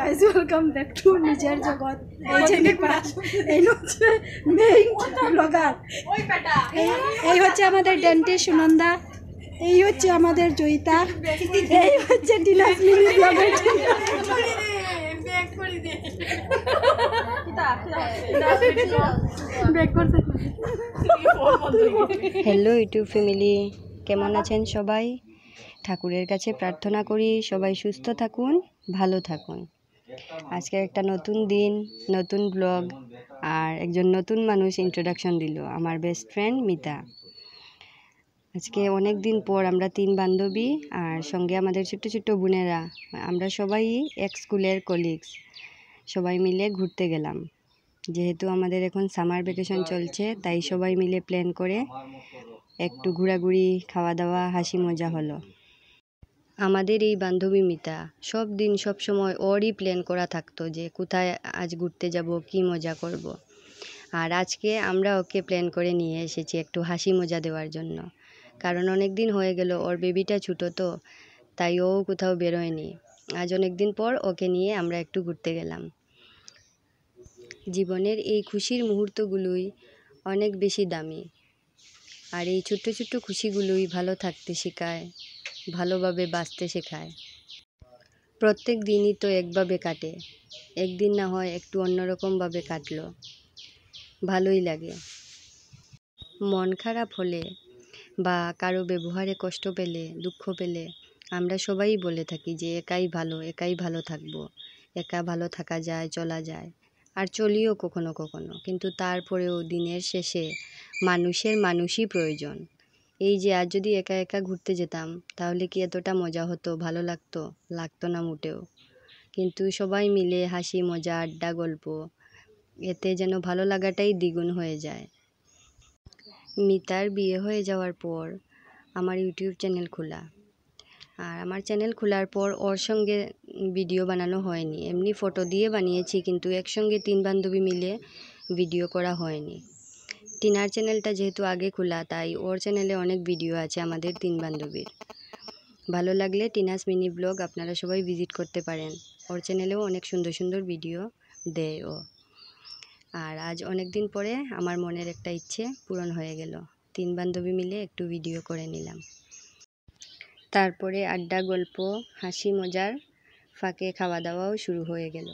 Guys welcome back to নিজের জগৎ। এই যে এই হচ্ছে মেইন ব্লগার, এই হচ্ছে আমাদের ডেন্টিস্ট সুনন্দা, এই হচ্ছে আমাদের জয়িতা, এই হচ্ছে Dina's mini blogger. Hello YouTube family, কেমন আছেন সবাই? ঠাকুরের কাছে প্রার্থনা করি সবাই সুস্থ থাকুন, ভালো থাকুন। আজকে একটা নতুন দিন, নতুন ব্লগ, আর একজন নতুন মানুষ ইন্ট্রোডাকশন দিল, আমার বেস্ট ফ্রেন্ড মিতা। আজকে অনেক দিন পর আমরা 3 বান্ধবী আর সঙ্গে আমাদের ছোট্ট ছোট্ট বোনেরা, আমরা সবাই এক স্কুলের কলিগস, সবাই মিলে ঘুরতে গেলাম। যেহেতু আমাদের এখন সামার ভ্যাকেশন চলছে, তাই সবাই মিলে প্ল্যান করে একটু ঘোরাঘুরি, খাওয়া দাওয়া, হাসি মজা হলো। আমাদের এই বান্ধবী মিতা সব দিন সব সময় ওরই প্ল্যান করা থাকতো যে কোথায় আজ ঘুরতে যাব, কি মজা করব। আর আজকে আমরা ওকে প্ল্যান করে নিয়ে এসেছি একটু হাসি মজা দেওয়ার জন্য, কারণ অনেক দিন হয়ে গেল, ওর বেবিটা ছোটো তো, তাই ও কোথাও বেরোয়নি। আজ অনেক দিন পর ওকে নিয়ে আমরা একটু ঘুরতে গেলাম। জীবনের এই খুশির মুহূর্তগুলোই অনেক বেশি দামি, আর এই ছোট্ট ছোট্ট খুশিগুলোই ভালো থাকতে শেখায়, ভালোভাবে বাঁচতে শেখায়। প্রত্যেক দিনই তো একভাবে কাটে, একদিন না হয় একটু অন্যরকমভাবে কাটলো, ভালোই লাগে। মন খারাপ হলে বা কারো ব্যবহারে কষ্ট পেলে, দুঃখ পেলে আমরা সবাই বলে থাকি যে একাই ভালো থাকবো, একা ভালো থাকা যায়, চলা যায়, আর চলিও কখনো কখনো। কিন্তু তারপরেও দিনের শেষে মানুষই প্রয়োজন। এই যে আজ যদি একা একা ঘুরতে যেতাম, তাহলে কি এতটা মজা হতো, ভালো লাগতো না মোটেও। কিন্তু সবাই মিলে হাসি মজা, আড্ডা, গল্প, এতে যেন ভালো লাগাটাই দ্বিগুণ হয়ে যায়। মিতার বিয়ে হয়ে যাওয়ার পর আমার ইউটিউব চ্যানেল খোলা, আর আমার চ্যানেল খোলার পর ওর সঙ্গে ভিডিও বানানো হয়নি, এমনি ফটো দিয়ে বানিয়েছি, কিন্তু একসঙ্গে 3 বান্ধবী মিলে ভিডিও করা হয়নি। টিনার চ্যানেলটা যেহেতু আগে খোলা, তাই ওর চ্যানেলে অনেক ভিডিও আছে আমাদের 3 বান্ধবীর। ভালো লাগলে টিনাস মিনি ব্লগ আপনারা সবাই ভিজিট করতে পারেন, ওর চ্যানেলেও অনেক সুন্দর সুন্দর ভিডিও দেয় ও। আর আজ অনেক দিন পরে আমার মনের একটা ইচ্ছে পূরণ হয়ে গেল, 3 বান্ধবী মিলে একটু ভিডিও করে নিলাম। তারপরে আড্ডা, গল্প, হাসি মজার ফাঁকে খাওয়া দাওয়াও শুরু হয়ে গেল।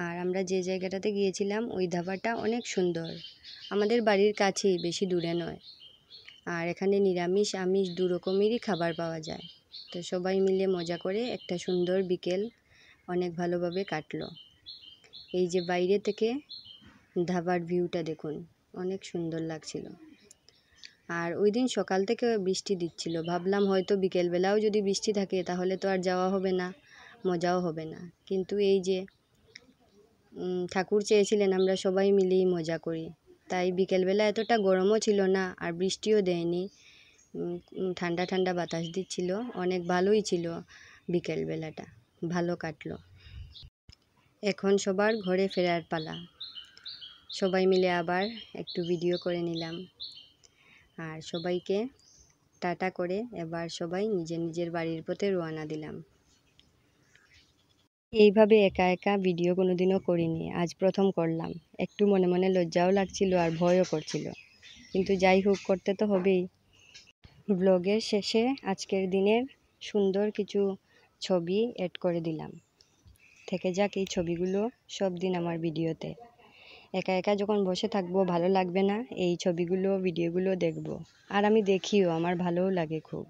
আর আমরা যে জায়গাটাতে গিয়েছিলাম ওই ধাবাটা অনেক সুন্দর, আমাদের বাড়ির কাছেই, বেশি দূরে নয়। আর এখানে নিরামিষ আমিষ 2 রকমেরই খাবার পাওয়া যায়। তো সবাই মিলে মজা করে একটা সুন্দর বিকেল অনেক ভালোভাবে কাটলো। এই যে বাইরে থেকে ধাবার ভিউটা দেখুন, অনেক সুন্দর লাগছিল। আর ওই দিন সকাল থেকে বৃষ্টি দিচ্ছিল, ভাবলাম হয়তো বিকেলবেলাও যদি বৃষ্টি থাকে তাহলে তো আর যাওয়া হবে না, মজাও হবে না। কিন্তু এই যে ঠাকুর চেয়েছিলেন আমরা সবাই মিলেই মজা করি, তাই বিকেলবেলা এতটা গরমও ছিল না, আর বৃষ্টিও দেয়নি, ঠান্ডা ঠান্ডা বাতাস দিচ্ছিল, অনেক ভালোই ছিল বিকেলবেলাটা, ভালো কাটলো। এখন সবার ঘরে ফেরার পালা, সবাই মিলে আবার একটু ভিডিও করে নিলাম, আর সবাইকে টাটা করে এবার সবাই নিজের নিজের বাড়ির পথে রওনা দিলাম। এইভাবে একা একা ভিডিও কোনোদিনও করিনি, আজ প্রথম করলাম। একটু মনে মনে লজ্জাও লাগছিল আর ভয়ও করছিল, কিন্তু যাই হোক, করতে তো হবেই। ব্লগের শেষে আজকের দিনের সুন্দর কিছু ছবি অ্যাড করে দিলাম, থেকে যাক এই ছবিগুলো সব দিন আমার ভিডিওতে। একা একা যখন বসে থাকবো, ভালো লাগবে না, এই ছবিগুলো, ভিডিওগুলো দেখব, আর আমি দেখিও, আমার ভালোও লাগে খুব।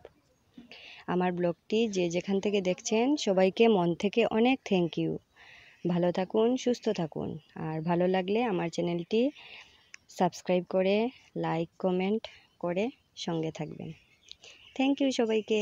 আমার ব্লগটি যে যেখান থেকে দেখছেন সবাইকে মন থেকে অনেক থ্যাংক ইউ। ভালো থাকুন, সুস্থ থাকুন, আর ভালো লাগলে আমার চ্যানেলটি সাবস্ক্রাইব করে, লাইক, কমেন্ট করে সঙ্গে থাকবেন। থ্যাংক ইউ সবাইকে।